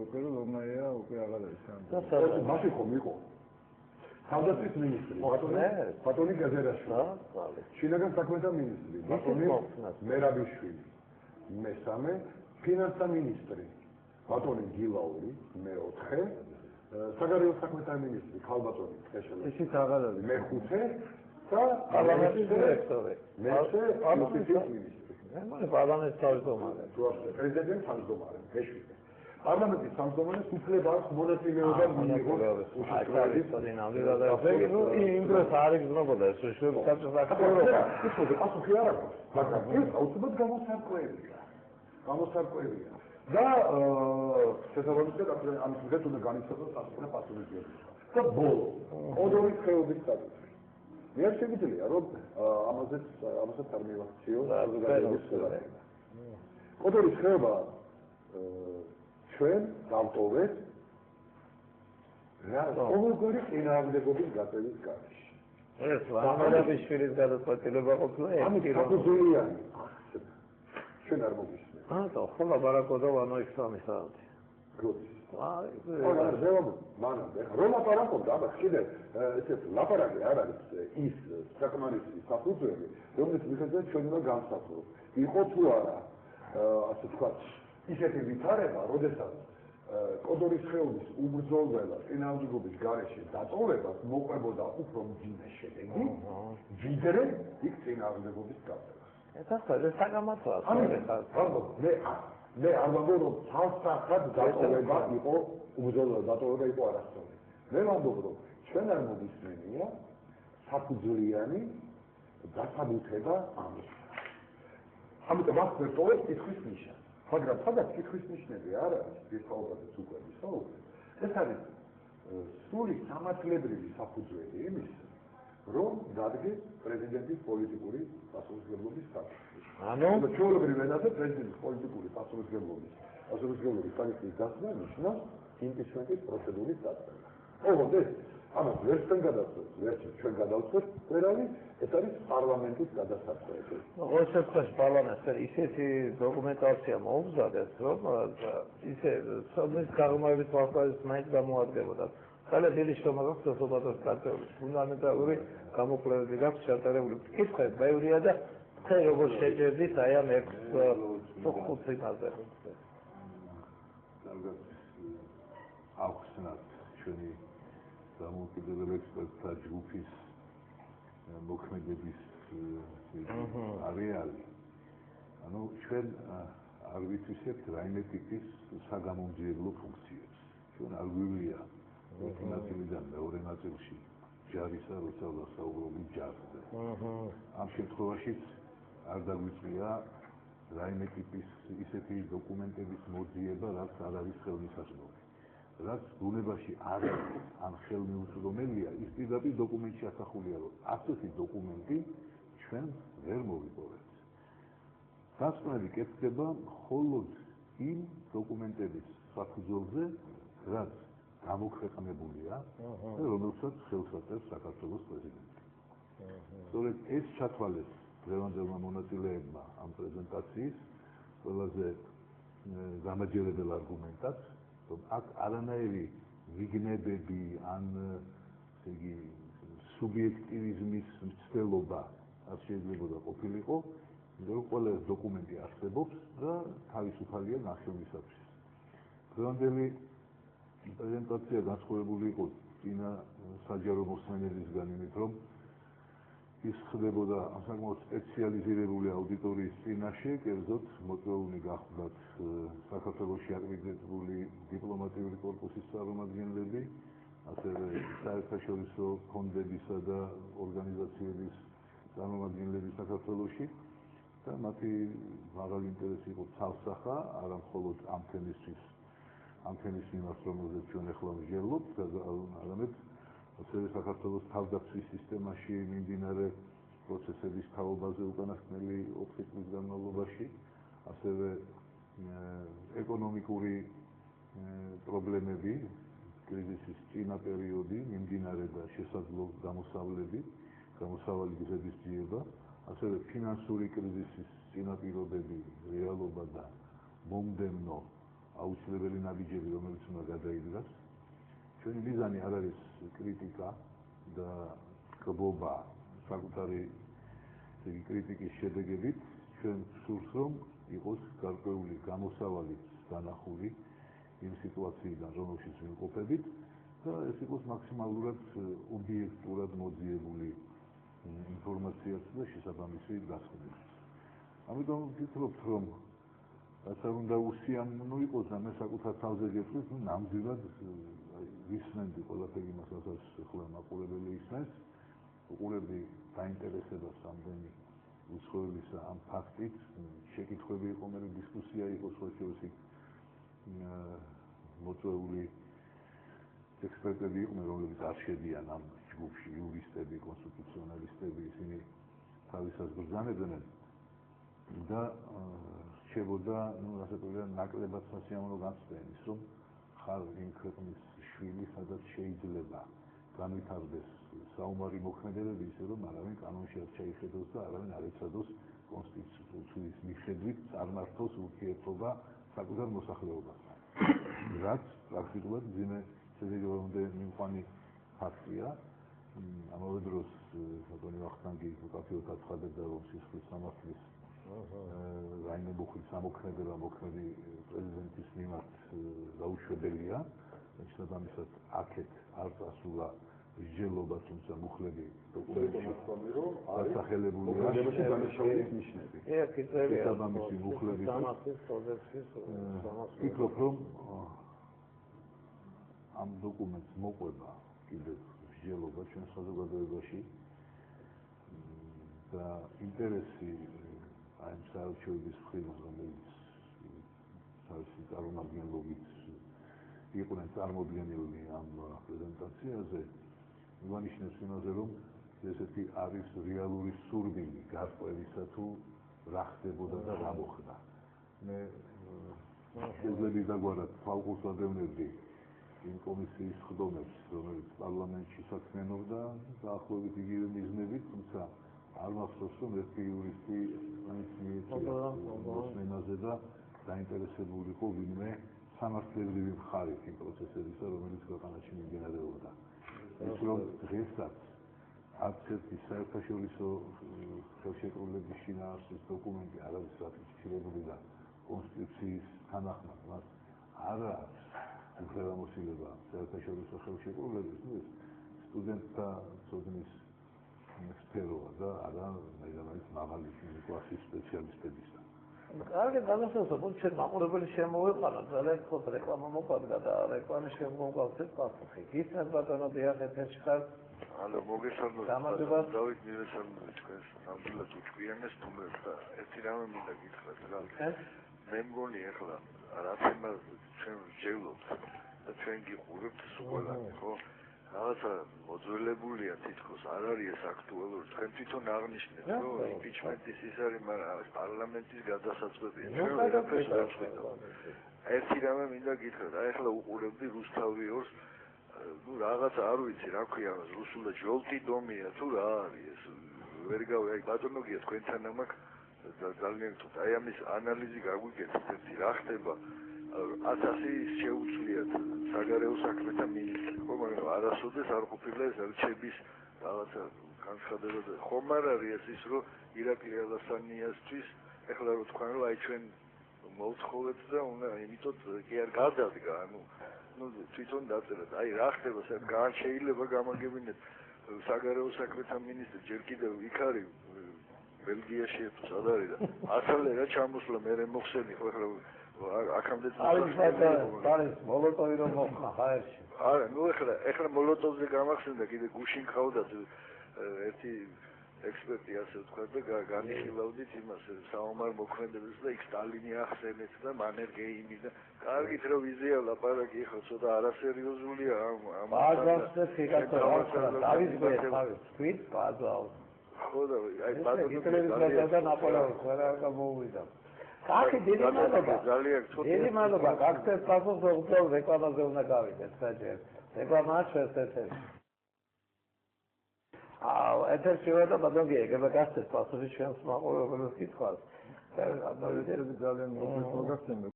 უკვე რომაია უკვე აღარ არის ამ. მაშინ ხომ იყო. თავდაცვის მინისტრი ბატონი გაზერაშვილი. შინაგან საქმეთა მინისტრი ბატონი მერაბიშვილი. მესამე ფინანსთა მინისტრი ბატონი გილაური მეოთხე საგარეო საქმეთა მინისტრი ქალბატონი ხეშელი. ისიც აღარ არის. მეხუთე და პარლამენტის დირექტორი. მეხუთე პარლამენტის მინისტრი. პარლამენტის თავმჯდომარე. პრეზიდენტის თავმჯდომარე მეშვიდე. პარლამენტის თავმჯდომარეს უფლება აქვს მონაწილეობა მიიღოს უშუალოდ იმ დროს არ იგრძნობოდა ეს უშუალოდ საბჭოს აქტიობა. ისე პასუხი არ აქვს, მაგრამ ეს აუცილებლად გამოსარკვევია. გამოსარკვევია. და შესაბამისად ამის მიხედვით უნდა განიცადოს სასწრაფო პასუხისმგებლობა. და ბოლო, კოდორის ხეობის სტატუსი. მე შეგვიძლია რომ ამასაც არ მივაქციო საზოგადოების ხელმძღვანელობა. კოდორის ხეობა ჩვენ დავტოვეთ რა ყოველგვარი წინააღმდეგობის გაწევის გარეშე. ეს ლამალაბიშვილის გადაწყვეტილება ყოფილა ერთი საფუძვლიანი. ჩვენ არ მოგვისმენთ. ხო ლაპარაკობდა ვანო ისლამი საათი. როდის? მანამდე რომ ლაპარაკობდა, აბა კიდე ესეთ ლაპარაკი არ არის ის საკმარისი საფუძველი, რომელიც მიხედვით ჩვენ უნდა განსაზღვროთ. იყო თუ არა ასე ვთქვათ ისეთი ვითარება, როდესაც კოდორის ხეობის უბრძოლველად წინააღმდეგობის გარეშე დატოვებას მოყვებოდა უფრო მძიმე შედეგი, ვიდრე იქ წინააღმდეგობის გაწევა. ეს საკამათოა. მე არ ვამბობ რომ თავსახად დატოვება იყო უბრძოლველად დატოვება იყო არასწორი. მე ვამბობ რომ ჩვენ არ მოგვისმენია საფუძვლიანი დასაბუთება ამის. ამიტომ აქ ვერტოვებ კითხვის ნიშანს. მაგრამ სადაც კითხვის ნიშნები არ არის პირდაპირ უკვე ვისაუბრეთ. ეს არის სრული სამართლებრივი საფუძველი იმის, რომ დადგეს პრეზიდენტის პოლიტიკური პასუხისმგებლობის სტატუსი. ანუ ჩვეულებრივ ენაზე პრეზიდენტის პოლიტიკური პასუხისმგებლობის სტატუსის დასმა ნიშნავს იმპიჩმენტის პროცედურის დაწყება. ოღონდ ეს ამას ვერ ჩვენ გადავწყვეტ ვერავინ, ეს არის პარლამენტის გადასაწყვეტი. ყოველ შემთხვევაში პარლამენტს ისეთი დოკუმენტაცია მოუგზავნეს, რომ ისე სოფლის გაღრმავების თვალსაზრისით მაინც გამოადგებოდა. ძალიან დიდი შრომა გაქვს საზოგადოების კავშირის ფუნდამენტალური გამოკვლევები გაქვს ჩატარებული. კითხვები ბევრია და თქვენ როგორ შეჭერდით აი ამ 6-5 წინაზე. აუხსნათ ჩვენი დამოუკიდებელ ექსპერტთა ჯგუფის მოქმედების არეალი. ანუ ჩვენ არ ვიცისებთ რაიმე ტიპის საგამომძიებლო ფუნქციებს. ჩვენ არ გვივლია ერთი ნაწილიდან მეორე ნაწილში ჯარისა, როცა ვსაუბრობთ ჯარზე. ამ შემთხვევაშიც არ დაგვიწია რაიმე ტიპის ისეთი დოკუმენტების მოძიება, რაც არ არის ხელმისაწვდომი. რაც ბუნებაში არ არის ან ხელმიუწვდომელია, ის პირდაპირ დოკუმენტში ასახულია, რომ ასეთი დოკუმენტი ჩვენ ვერ მოვიპოვებთ. დასკვნები კეთდება მხოლოდ იმ დოკუმენტების საფუძველზე, რაც გამოქვეყნებულია და რომელსაც ხელს აწერს საქართველოს პრეზიდენტი. სწორედ ეს ჩათვალეს დღევანდელმა მონაწილეებმა ამ პრეზენტაციის ყველაზე გამაჯერებელ არგუმენტად, რომ აქ არანაირი ვიგნებები ან ესე იგი სუბიექტივიზმის მცდელობა არ შეიძლება ყოფილიყო, იმიტომ რომ ყველა ეს დოკუმენტი არსებობს და თავისუფალია ნახშევისათვის. დღევანდელი პრეზენტაცია განსხვავებული იყო წინა საჯარო მოსმენებისგან, იმით რომ ის ხდებოდა საკმაოდ სპეციალიზირებული აუდიტორიის წინაშე, კერძოდ მოწვეული გახლდათ საქართველოში აკრედიტებული დიპლომატიური კორპუსის წარმომადგენლები, ასევე საერთაშორისო ფონდებისა და ორგანიზაციების წარმომადგენლები საქართველოში და მათი მაღალი ინტერესი იყო თავსახა, არა მხოლოდ ამ თემის მიმართ, რომელზეც ჩვენ ახლა ვსჯელობთ, არამედ ასევე საქართველოს თავდაცვის სისტემაში მიმდინარე პროცესების თაობაზე უკანასკნელი 4 წლის განმავლობაში, ასევე ეკონომიკური პრობლემები, კრიზისის წინა პერიოდი, მიმდინარე და შესაძლო გამოსავალი გზების ძიება, ასევე ფინანსური კრიზისის წინაპირობები, რეალობა და მომდევნო აუცილებელი ნაბიჯები, რომელიც უნდა გადაიდგას. ჩვენი მიზანი არ არის კრიტიკა და კბობა საკუთარი კრიტიკის შედეგებით, ჩვენ ვსურს, რომ იყოს გარკვეული გამოსავალი განახული იმ სიტუაციიდან, რომელშიც ვიმყოფებით და ეს იყოს მაქსიმალურად ობიექტურად მოძიებული ინფორმაციაც და შესაბამისი გასხვები. ამიტომ ვფიქრობთ, რომ რაც არ უნდა უსიამოვნო იყოს და მე საკუთარ თავზე გეტყვით, ნამდვილად ვისმენდი ყველაფერი იმას, რასაც ახლა მაყურებელი ისმენს, უყურებდი დაინტერესებას ამდენი უცხოელისა ამ ფაქტით, შეკითხვები იყო, მე დისკუსია იყო სხვადასხვა მოწვეული ექსპერტები იყვნენ, რომლებიც არ შედიან ამ ჯგუფში, იურისტები, კონსტიტუციონალისტები, ისინი თავისას ბრძანებდნენ და რჩებოდა, ასე ვთქვათ, ნაკლებად სასიამოვნო განცდენის, რომ ხარ იმ ქვეყნის შვილი, სადაც შეიძლება განვითარდეს საომარი მოქმედებები, ისე რომ არავინ კანონში არ ჩაიხედოს და არავინ არ ეცადოს კონსტიტუციის მიხედვით წარმართოს ურთიერთობა საკუთარ მოსახლეობასთან. რაც პრაქტიკულად მძიმე შედეგებამდე მიმყვანი ფაქტია. ამავე დროს ბატონი ვახტანგი უკაფიოდ აცხადებდა, რომ სისხლის სამართლის რაიმე მოხდის ამოქმედება მოქმედი პრეზიდენტის მიმართ დაუშვებელია. შესაბამისად, აქეთ არ წასულა მსჯელობა, თუმცა მუხლები დოკუმენტში დასახელებულია. შესაბამისი მუხლები ვფიქრობ, რომ ამ დოკუმენტს მოყვება კიდევ მსჯელობა ჩვენ საზოგადოებაში და ინტერესი აი საერთაშორისო მხრიდან, რომელიც თავისი წარმომადგენლობით იყვნენ წარმოდგენილნი ამ პრეზენტაციაზე, მიგანიშნებს იმაზე, რომ ესეთი არის რეალური სურვილი გასწევისა თუ რა ხდებოდა და რა მოხდა. მე შეძლები დაგვარად თვალყურს ვადევნებდი იმ კომისიის ხდომებს, რომელიც პარლამენტში საქმიანობდა დაახლოებით იგივე მიზნებით, თუმცა არ მახსოვს, რომ ერთი იურისტი მოსმენაზე და დაინტერესებული იყო ვინმე სამართლებრივი მხარით იმ პროცესებისა, რომელიც ქვეყანაში მიმდინარეობდა. ის რომ დღესაც არც ერთი საერთაშორისო ხელშეკრულების შინაარსის დოკუმენტი არ არის რატიფიცირებული და კონსტიტუციის თანახმად მას არ აქვს უფლებამოსილება საერთაშორისო ხელშეკრულების, ეს სტუდენტთა ცოდნის სფეროა და არა მაინც მაღალი კლასის სპეციალისტებისა. კარგი, გადასასწრებო, ჩვენ მაყურებელი შემოვიყვანა, ძალიან ხო რეკლამა მოყვარდა და რეკლამის შემოგავს ეს პასუხი. გისმენთ ბატონო, დიახ, ეთერში ხარ. ალო, მოგესალმებით. გამარჯობა. დავით მირესალმები თქვენს ნამდვილად უჩვიანეს თუმცა და ერთი რამე მინდა გითხრათ რა. მე მგონი ახლა რაც იმას ჩვენ ვჯევლობთ და ჩვენ გიყურებთ ყველანი, ხო? რაღაცა მოძველებულია თითქოს არ არის ეს აქტუალური. თქვენ თვითონ აღნიშნეთ, რომ იმპიჩმენტის ის არის, მაგრამ პარლამენტის გადასაწყვეტია. ჩვენ ვერაფერს ვერ ვწყვეტავთ. ერთი რამე მინდა გითხრათ, აი ახლა უყურებდი რუსთავიორს, ну რაღაცა არ ვიცი რა ქვია ამას რუსულად ჟოლტი დომია თუ რა არის ეს ვერ გავი აი ბატონო გია თქვენთან ამაკ ძალიან თუთ აი ამის ანალიზი გაგვიგეთით ერთი რა ხდება 1000 შეუცვლიათ საგარეო საქმეთა მინისტრი ხო მაგრამ არასოდეს არ ყოფილა ეს რჩების რაღაცა განცხადება და ხომ არ არის ის რომ ირაკლი ალასანიასთვის ეხლა რო თქვენ რომ აი ჩვენ მოვთხოვეთ და უნდა იმიტომ კი არ გადადგა ანუ ну თვითონ დაწერეთ აი რა ხდება სამ შეიძლება გამაგებინეთ საგარეო საქმეთა მინისტრი ჯერ კიდევ იქ არის ბელგიაში თუ სად არის და ასალე რა ჩამოსვლა მე მოხსენი ხო ახლა აქამდე არის მოლოტოვი რომ მოხდა ხაერში არა ну ახლა მოლოტოვზე გამახსენდა კიდე გუშინ ყავდათ ერთი ექსპერტი ასე ვთქვა და განიხილავდით იმას საომარ მოქმედებს და იქ სტალინი ახსენეთ და მანერგეიმი და კარგით რომ ვიზია ლაპარაკი ხო ცოტა არასერიოზულია ამ ბაზარზე ფიქრობ თავის გვერდს თქვით ბაზარს ხო და აი ბაზარზე და ნაპოლეონს ვერ არ გამოვიდა კახი დიდი მადლობა დიდი მადლობა კახის პასუხს უბრალოდ რეკლამაზე უნდა გავიდეთ საჯერ რეკლამა შეერთეთ ეთერში ვარ და ბატონი ეგება გასცეთ პასუხი ჩვენს მაყურებელს კითხვას. ძალიან მოგესალმებით.